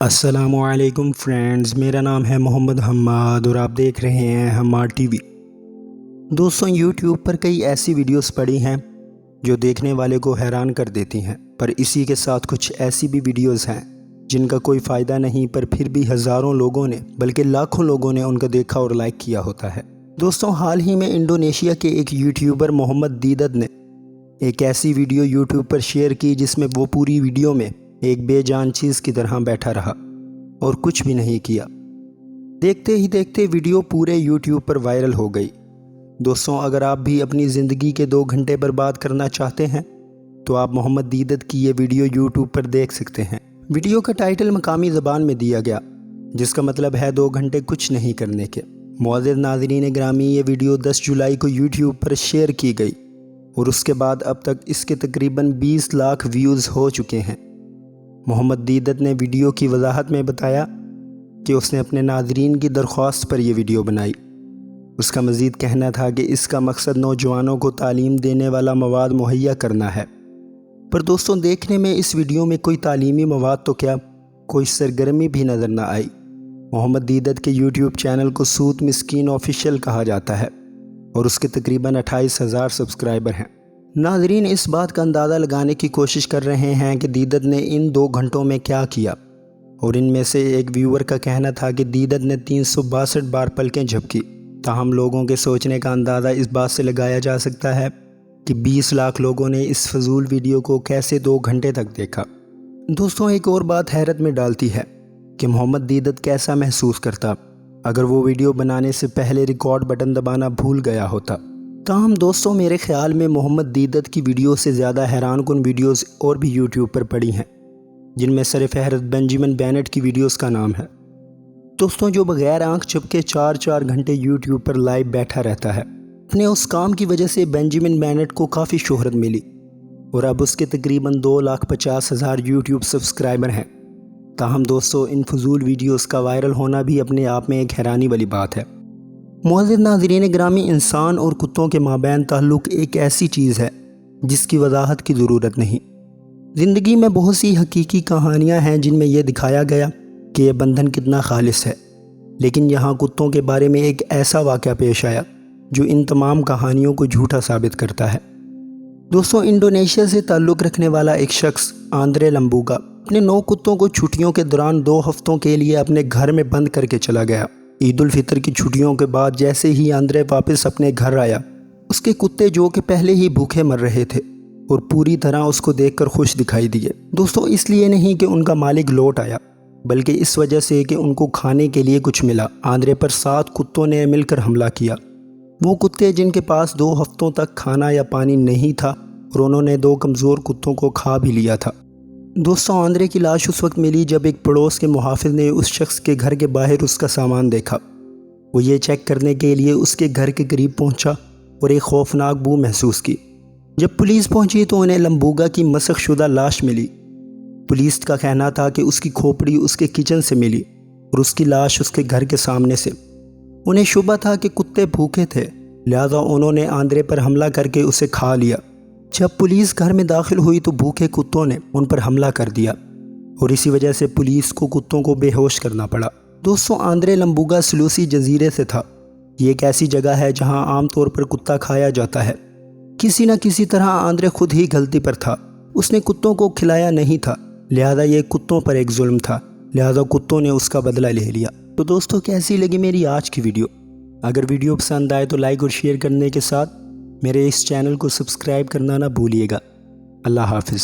السلام علیکم فرینڈز، میرا نام ہے محمد حماد اور آپ دیکھ رہے ہیں ہمار ٹی وی۔ دوستوں، یوٹیوب پر کئی ایسی ویڈیوز پڑی ہیں جو دیکھنے والے کو حیران کر دیتی ہیں، پر اسی کے ساتھ کچھ ایسی بھی ویڈیوز ہیں جن کا کوئی فائدہ نہیں، پر پھر بھی ہزاروں لوگوں نے بلکہ لاکھوں لوگوں نے ان کا دیکھا اور لائک کیا ہوتا ہے۔ دوستوں، حال ہی میں انڈونیشیا کے ایک یوٹیوبر محمد دیدت نے ایک ایسی ویڈیو یوٹیوب پر شیئر کی جس میں وہ پوری ویڈیو میں ایک بے جان چیز کی طرح بیٹھا رہا اور کچھ بھی نہیں کیا۔ دیکھتے ہی دیکھتے ویڈیو پورے یوٹیوب پر وائرل ہو گئی۔ دوستوں، اگر آپ بھی اپنی زندگی کے 2 گھنٹے برباد کرنا چاہتے ہیں تو آپ محمد دیدت کی یہ ویڈیو یوٹیوب پر دیکھ سکتے ہیں۔ ویڈیو کا ٹائٹل مقامی زبان میں دیا گیا، جس کا مطلب ہے 2 گھنٹے کچھ نہیں کرنے کے۔ معزز ناظرین گرامی، یہ ویڈیو 10 جولائی کو یوٹیوب پر شیئر کی گئی اور اس کے بعد اب تک اس کے تقریباً 20 لاکھ ویوز ہو چکے ہیں۔ محمد دیدت نے ویڈیو کی وضاحت میں بتایا کہ اس نے اپنے ناظرین کی درخواست پر یہ ویڈیو بنائی۔ اس کا مزید کہنا تھا کہ اس کا مقصد نوجوانوں کو تعلیم دینے والا مواد مہیا کرنا ہے۔ پر دوستوں، دیکھنے میں اس ویڈیو میں کوئی تعلیمی مواد تو کیا، کوئی سرگرمی بھی نظر نہ آئی۔ محمد دیدت کے یوٹیوب چینل کو سوت مسکین آفیشیل کہا جاتا ہے اور اس کے تقریباً 28,000 سبسکرائبر ہیں۔ ناظرین اس بات کا اندازہ لگانے کی کوشش کر رہے ہیں کہ دیدت نے ان 2 گھنٹوں میں کیا کیا، اور ان میں سے ایک ویور کا کہنا تھا کہ دیدت نے 362 بار پلکیں جھپکی۔ تاہم لوگوں کے سوچنے کا اندازہ اس بات سے لگایا جا سکتا ہے کہ 20 لاکھ لوگوں نے اس فضول ویڈیو کو کیسے 2 گھنٹے تک دیکھا۔ دوستوں، ایک اور بات حیرت میں ڈالتی ہے کہ محمد دیدت کیسا محسوس کرتا اگر وہ ویڈیو بنانے سے پہلے ریکارڈ بٹن دبانا بھول گیا ہوتا۔ تاہم دوستوں، میرے خیال میں محمد دیدت کی ویڈیو سے زیادہ حیران کن ویڈیوز اور بھی یوٹیوب پر پڑی ہیں، جن میں سر فہرست بینجامن بینٹ کی ویڈیوز کا نام ہے۔ دوستوں، جو بغیر آنکھ جھپکے 4 گھنٹے یوٹیوب پر لائیو بیٹھا رہتا ہے۔ اپنے اس کام کی وجہ سے بینجامن بینٹ کو کافی شہرت ملی اور اب اس کے تقریباً 2,50,000 یوٹیوب سبسکرائبر ہیں۔ تاہم دوستوں، ان فضول ویڈیوز کا وائرل ہونا بھی اپنے آپ میں ایک حیرانی والی بات ہے۔ معزز ناظرین گرامی، انسان اور کتوں کے مابین تعلق ایک ایسی چیز ہے جس کی وضاحت کی ضرورت نہیں۔ زندگی میں بہت سی حقیقی کہانیاں ہیں جن میں یہ دکھایا گیا کہ یہ بندھن کتنا خالص ہے، لیکن یہاں کتوں کے بارے میں ایک ایسا واقعہ پیش آیا جو ان تمام کہانیوں کو جھوٹا ثابت کرتا ہے۔ دوستوں، انڈونیشیا سے تعلق رکھنے والا ایک شخص آندرے لمبوگا اپنے 9 کتوں کو چھٹیوں کے دوران 2 ہفتوں کے لیے اپنے گھر میں بند کر کے چلا گیا۔ عید الفطر کی چھٹیوں کے بعد جیسے ہی آندرے واپس اپنے گھر آیا، اس کے کتے جو کہ پہلے ہی بھوکے مر رہے تھے اور پوری طرح اس کو دیکھ کر خوش دکھائی دیے۔ دوستوں، اس لیے نہیں کہ ان کا مالک لوٹ آیا، بلکہ اس وجہ سے کہ ان کو کھانے کے لیے کچھ ملا۔ آندرے پر 7 کتوں نے مل کر حملہ کیا۔ وہ کتے جن کے پاس 2 ہفتوں تک کھانا یا پانی نہیں تھا، اور انہوں نے 2 کمزور کتوں کو کھا بھی لیا تھا۔ دوستوں، آندرے کی لاش اس وقت ملی جب ایک پڑوس کے محافظ نے اس شخص کے گھر کے باہر اس کا سامان دیکھا۔ وہ یہ چیک کرنے کے لیے اس کے گھر کے قریب پہنچا اور ایک خوفناک بو محسوس کی۔ جب پولیس پہنچی تو انہیں لمبوگا کی مسخ شدہ لاش ملی۔ پولیس کا کہنا تھا کہ اس کی کھوپڑی اس کے کچن سے ملی اور اس کی لاش اس کے گھر کے سامنے سے۔ انہیں شبہ تھا کہ کتے بھوکے تھے، لہذا انہوں نے آندرے پر حملہ کر کے اسے کھا لیا۔ جب پولیس گھر میں داخل ہوئی تو بھوکے کتوں نے ان پر حملہ کر دیا اور اسی وجہ سے پولیس کو کتوں کو بے ہوش کرنا پڑا۔ دوستوں، آندرے لمبوگا سلوسی جزیرے سے تھا۔ یہ ایک ایسی جگہ ہے جہاں عام طور پر کتا کھایا جاتا ہے۔ کسی نہ کسی طرح آندرے خود ہی غلطی پر تھا، اس نے کتوں کو کھلایا نہیں تھا، لہذا یہ کتوں پر ایک ظلم تھا، لہذا کتوں نے اس کا بدلہ لے لیا۔ تو دوستوں، کیسی لگی میری آج کی ویڈیو؟ اگر ویڈیو پسند آئے تو لائک اور شیئر کرنے کے ساتھ میرے اس چینل کو سبسکرائب کرنا نہ بھولیے گا۔ اللہ حافظ۔